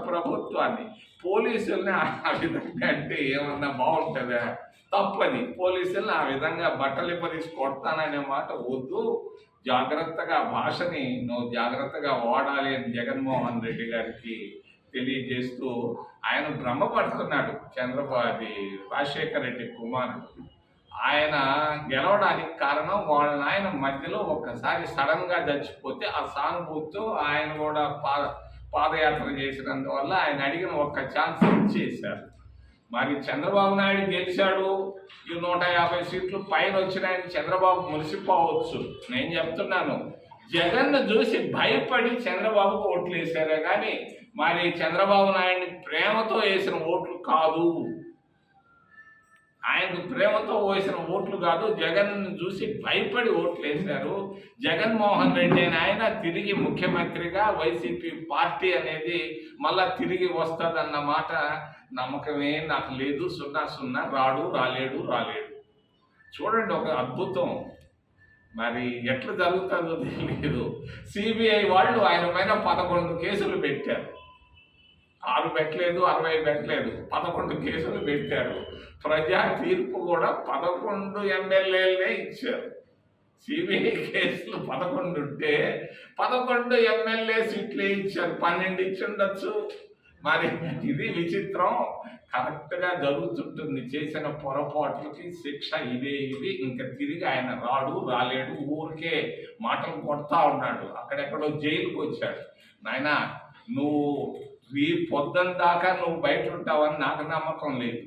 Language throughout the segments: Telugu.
ప్రభుత్వాన్ని పోలీసుల్ని ఆ విధంగా అంటే ఏమన్నా బాగుంటుందా? తప్పది. పోలీసుల్ని ఆ విధంగా బట్టలిప్పదీసి కొడతాననే మాట వద్దు. జాగ్రత్తగా భాషని నువ్వు జాగ్రత్తగా వాడాలి అని జగన్మోహన్ రెడ్డి గారికి తెలియజేస్తూ ఆయన భ్రమపడుతున్నాడు. రాజశేఖర రెడ్డి కుమారుడు ఆయన గెలవడానికి కారణం వాళ్ళ నాయన మధ్యలో ఒక్కసారి సడన్గా చచ్చిపోతే ఆ సానుభూతితో ఆయన కూడా పాదయాత్ర చేసినందువల్ల ఆయన అడిగిన ఒక్క ఛాన్స్ ఇచ్చేశారు. మరి చంద్రబాబు నాయుడు గెలిచాడు, ఈ 150 సీట్లు పైన వచ్చినాయని చంద్రబాబు మురిసిపోవచ్చు. నేను చెప్తున్నాను, జగన్ను చూసి భయపడి చంద్రబాబుకు ఓట్లు వేశారే కానీ మరి చంద్రబాబు నాయుడిని ప్రేమతో వేసిన ఓట్లు కాదు. ఆయనకు ప్రేమతో వేసిన ఓట్లు కాదు, జగన్ చూసి భయపడి ఓట్లు వేశారు. జగన్మోహన్ రెడ్డి ఆయన తిరిగి ముఖ్యమంత్రిగా వైసీపీ పార్టీ అనేది మళ్ళా తిరిగి వస్తుందన్న మాట నమ్మకమే నాకు లేదు. 0-0 రాలేడు. చూడండి, ఒక అద్భుతం. మరి ఎట్లా జరుగుతుందో తెలియదు. సిబిఐ వాళ్ళు ఆయన పైన 11 కేసులు పెట్టారు. 6 పెట్టలేదు, 60 పెట్టలేదు, 11 కేసులు పెట్టారు. ప్రజా తీర్పు కూడా 11 ఎమ్మెల్యేలనే ఇచ్చారు. సిబిఐ కేసులు 11 ఉంటే 11 ఎమ్మెల్యే సీట్లే ఇచ్చారు. 12 ఇచ్చి ఉండొచ్చు. మరి ఇది విచిత్రం. కరెక్ట్గా జరుగుతుంటుంది. చేసిన పొరపాట్లకి శిక్ష ఇది. ఇంకా తిరిగి ఆయన రాలేడు. ఊరికే మాటలు కొడతా ఉన్నాడు. అక్కడెక్కడో జైలుకు వచ్చాడు. నాయన, నువ్వు ఈ పొద్దున్న దాకా నువ్వు బయట ఉంటావని నాకు నమ్మకం లేదు.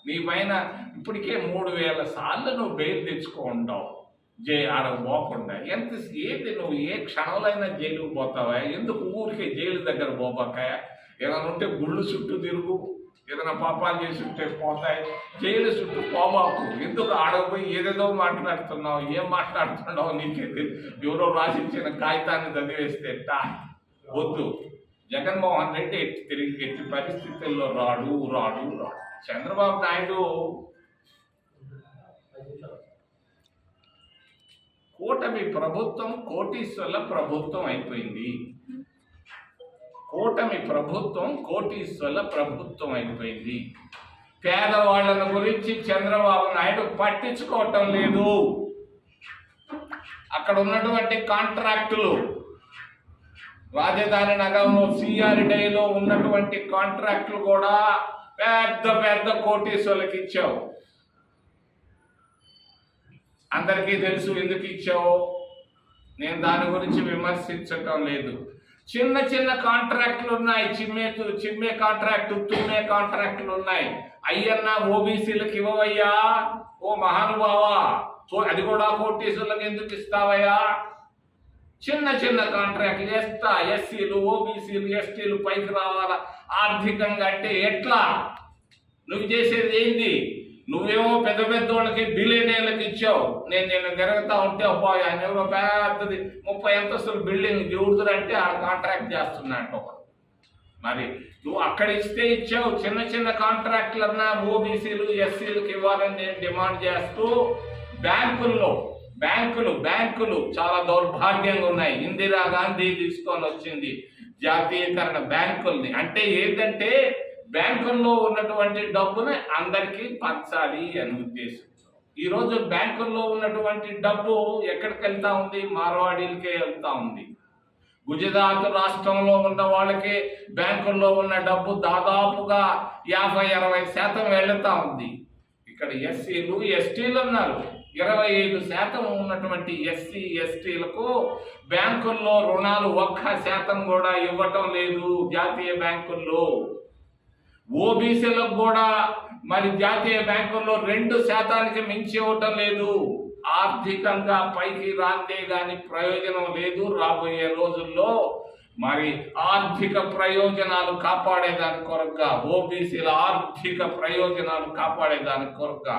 నీ పైన ఇప్పటికే 3000 సార్లు నువ్వు బెయిల్ తెచ్చుకో ఉంటావు ఆడకు పోకుండా. ఏంటి నువ్వు ఏ క్షణంలో అయినా జైలుకు పోతావా? ఎందుకు ఊరికే జైలు దగ్గర పోబాకాయ? ఏదైనా ఉంటే గుళ్ళు చుట్టూ తిరుగు, ఏదైనా పాపాలు చేసి ఉంటే పోతాయి. జైలు చుట్టూ పోబాకు. ఎందుకు ఆడకపోయి ఏదేదో మాట్లాడుతున్నావు? ఏం మాట్లాడుతున్నావు నీకే ఎవరో రాసిచ్చిన కాగితాన్ని చదివేస్తే వద్దు. జగన్మోహన్ రెడ్డి తిరిగి ఎట్టి పరిస్థితుల్లో రాడు. చంద్రబాబు నాయుడు కూటమి ప్రభుత్వం కోటీశ్వర్ల ప్రభుత్వం అయిపోయింది. పేదవాళ్ళను గురించి చంద్రబాబు నాయుడు పట్టించుకోవటం లేదు. అక్కడ ఉన్నటువంటి కాంట్రాక్టులు, రాజధాని నగరంలో సిఆర్డీలో ఉన్నటువంటి కాంట్రాక్టులు కూడా పెద్ద కోటీశ్వర్లకు ఇచ్చావు. అందరికీ తెలుసు ఎందుకు ఇచ్చావు. నేను దాని గురించి విమర్శించటం లేదు. చిన్న కాంట్రాక్టులు ఉన్నాయి. చిమ్మే కాంట్రాక్టు, తుమ్మే కాంట్రాక్టులు ఉన్నాయి. అయ్యన్నా ఓబీసీలకు ఇవ్వవయ్యా. ఓ మహానుభావా, అది కూడా కోటీశ్వర్లకు ఎందుకు ఇస్తావయ్యా? చిన్న కాంట్రాక్ట్లు చేస్తా. ఎస్సీలు, ఓబీసీలు, ఎస్టీలు పైకి రావాలా ఆర్థికంగా అంటే ఎట్లా? నువ్వు చేసేది ఏంది? నువ్వేమో పెద్ద వాళ్ళకి బిలియనీర్లకు ఇచ్చావు. నేను తిరుగుతా ఉంటే అబ్బాయి ఆయన ఎవరో పెద్దది 30 అంతస్తుల బిల్డింగ్ చూడుతురంటే ఆ కాంట్రాక్ట్ చేస్తున్నట్టు ఒకడు. మరి నువ్వు అక్కడ ఇచ్చావు. చిన్న కాంట్రాక్టులన్నా ఓబీసీలు, ఎస్సీలకు ఇవ్వాలని నేను డిమాండ్ చేస్తూ బ్యాంకులు చాలా దౌర్భాగ్యంగా ఉన్నాయి. ఇందిరాగాంధీ తీసుకొని వచ్చింది జాతీయకరణ బ్యాంకుల్ని. అంటే ఏంటంటే బ్యాంకుల్లో ఉన్నటువంటి డబ్బుని అందరికీ పంచాలి అని ఉద్దేశం. ఈరోజు బ్యాంకుల్లో ఉన్నటువంటి డబ్బు ఎక్కడికి వెళ్తా ఉంది? మార్వాడీలకే వెళ్తా ఉంది. గుజరాత్ రాష్ట్రంలో ఉన్న వాళ్ళకి బ్యాంకుల్లో ఉన్న డబ్బు దాదాపుగా 50-60% వెళ్తా ఉంది. ఇక్కడ ఎస్సీలు, ఎస్టీలు ఉన్నారు. 25% ఉన్నటువంటి ఎస్సీ, ఎస్టీలకు బ్యాంకుల్లో రుణాలు 1% కూడా ఇవ్వటం లేదు జాతీయ బ్యాంకుల్లో. ఓబీసీలకు కూడా మరి జాతీయ బ్యాంకుల్లో 2% మించి ఇవ్వటం లేదు. ఆర్థికంగా పైకి రాందే గాని ప్రయోజనం లేదు. రాబోయే రోజుల్లో మరి ఆర్థిక ప్రయోజనాలు కాపాడేదాని కొరకుగా, ఓబీసీల ఆర్థిక ప్రయోజనాలు కాపాడేదాని కొరకుగా,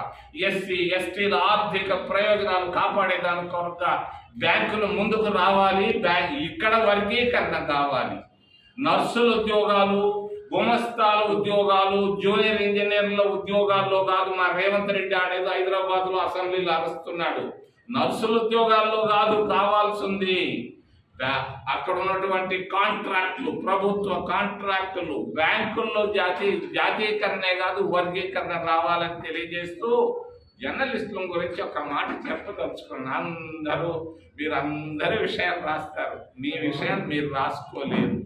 ఎస్సీ, ఎస్టీల ఆర్థిక ప్రయోజనాలు కాపాడేదాని కొరకుగా బ్యాంకులు ముందుకు రావాలి. ఇక్కడ వర్గీకరణ కావాలి. నర్సుల ఉద్యోగాలు, గుమస్తాల ఉద్యోగాలు, జూనియర్ ఇంజనీర్ల ఉద్యోగాల్లో కాదు. మా రేవంత్ రెడ్డి ఆడేదో హైదరాబాద్లో అసెంబ్లీలో అరుస్తున్నాడు. నర్సుల ఉద్యోగాల్లో కాదు కావాల్సింది. అక్కడ ఉన్నటువంటి కాంట్రాక్టులు, ప్రభుత్వ కాంట్రాక్టులు, బ్యాంకుల్లో జాతీయకరణే కాదు వర్గీకరణ రావాలని తెలియజేస్తూ జర్నలిస్టుల గురించి ఒక మాట చెప్పదలుచుకున్నాను. మీరందరి విషయాలు రాస్తారు, మీ విషయాన్ని మీరు రాసుకోలేరు.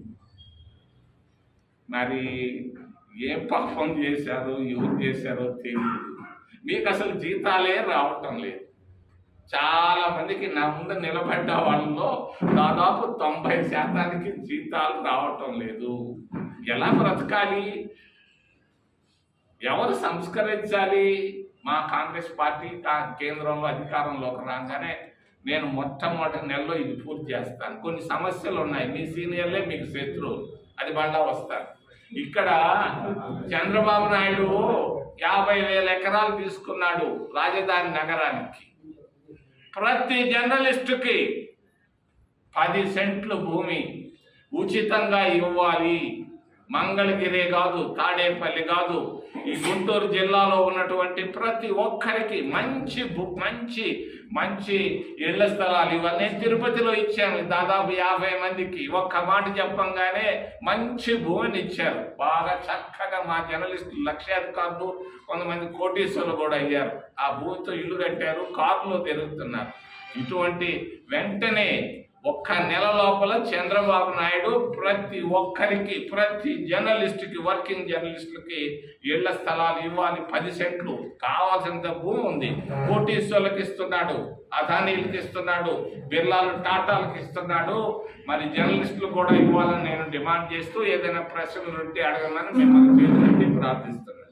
మరి ఏ పాపం చేశారో ఎవరు చేశారో తెలియదు. మీకు అసలు జీతాలే రావటం లేదు. చాలా మందికి నా ముందు నిలబడ్డ వాళ్ళలో దాదాపు 90% జీతాలు రావటం లేదు. ఎలా బ్రతకాలి? ఎవరు సంస్కరించాలి? మా కాంగ్రెస్ పార్టీ కేంద్రంలో అధికారంలోకి రాగానే నేను మొట్టమొదటి నెలలో ఇది పూర్తి చేస్తాను. కొన్ని సమస్యలు ఉన్నాయి, మీ సీనియర్లే మీకు శత్రువులు, అది మళ్ళా వస్తారు. ఇక్కడ చంద్రబాబు నాయుడు 50,000 ఎకరాలు తీసుకున్నాడు రాజధాని నగరానికి. ప్రతి జర్నలిస్టుకి 10 సెంట్లు భూమి ఉచితంగా ఇవ్వాలి. మంగళగిరి కాదు, తాడేపల్లి కాదు, ఈ గుంటూరు జిల్లాలో ఉన్నటువంటి ప్రతి ఒక్కరికి మంచి మంచి ఇళ్ల స్థలాలు ఇవన్నీ తిరుపతిలో ఇచ్చాను. దాదాపు 50 మందికి ఒక్క మాట చెప్పంగానే మంచి భూమిని ఇచ్చారు. బాగా చక్కగా మా జర్నలిస్టులు లక్షాధికారులు, కొంతమంది కోటీశ్వరులు కూడా అయ్యారు. ఆ భూమితో ఇల్లు కట్టారు, కారులో తిరుగుతున్నారు. ఇటువంటి వెంటనే ఒక్క నెల లోపల చంద్రబాబు నాయుడు ప్రతి ఒక్కరికి, ప్రతి జర్నలిస్టుకి, వర్కింగ్ జర్నలిస్టులకి ఇళ్ల స్థలాలు ఇవ్వాలి. 10 సెంట్లు కావాల్సినంత భూమి ఉంది. కోటీశ్వర్లకు ఇస్తున్నాడు, అదానీలకు ఇస్తున్నాడు, బిర్లాలు టాటాలకు ఇస్తున్నాడు. మరి జర్నలిస్టులు కూడా ఇవ్వాలని నేను డిమాండ్ చేస్తూ ఏదైనా ప్రశ్నలు ఉంటే అడగమని మిమ్మల్ని చేతులెత్తి ప్రార్థిస్తున్నాను.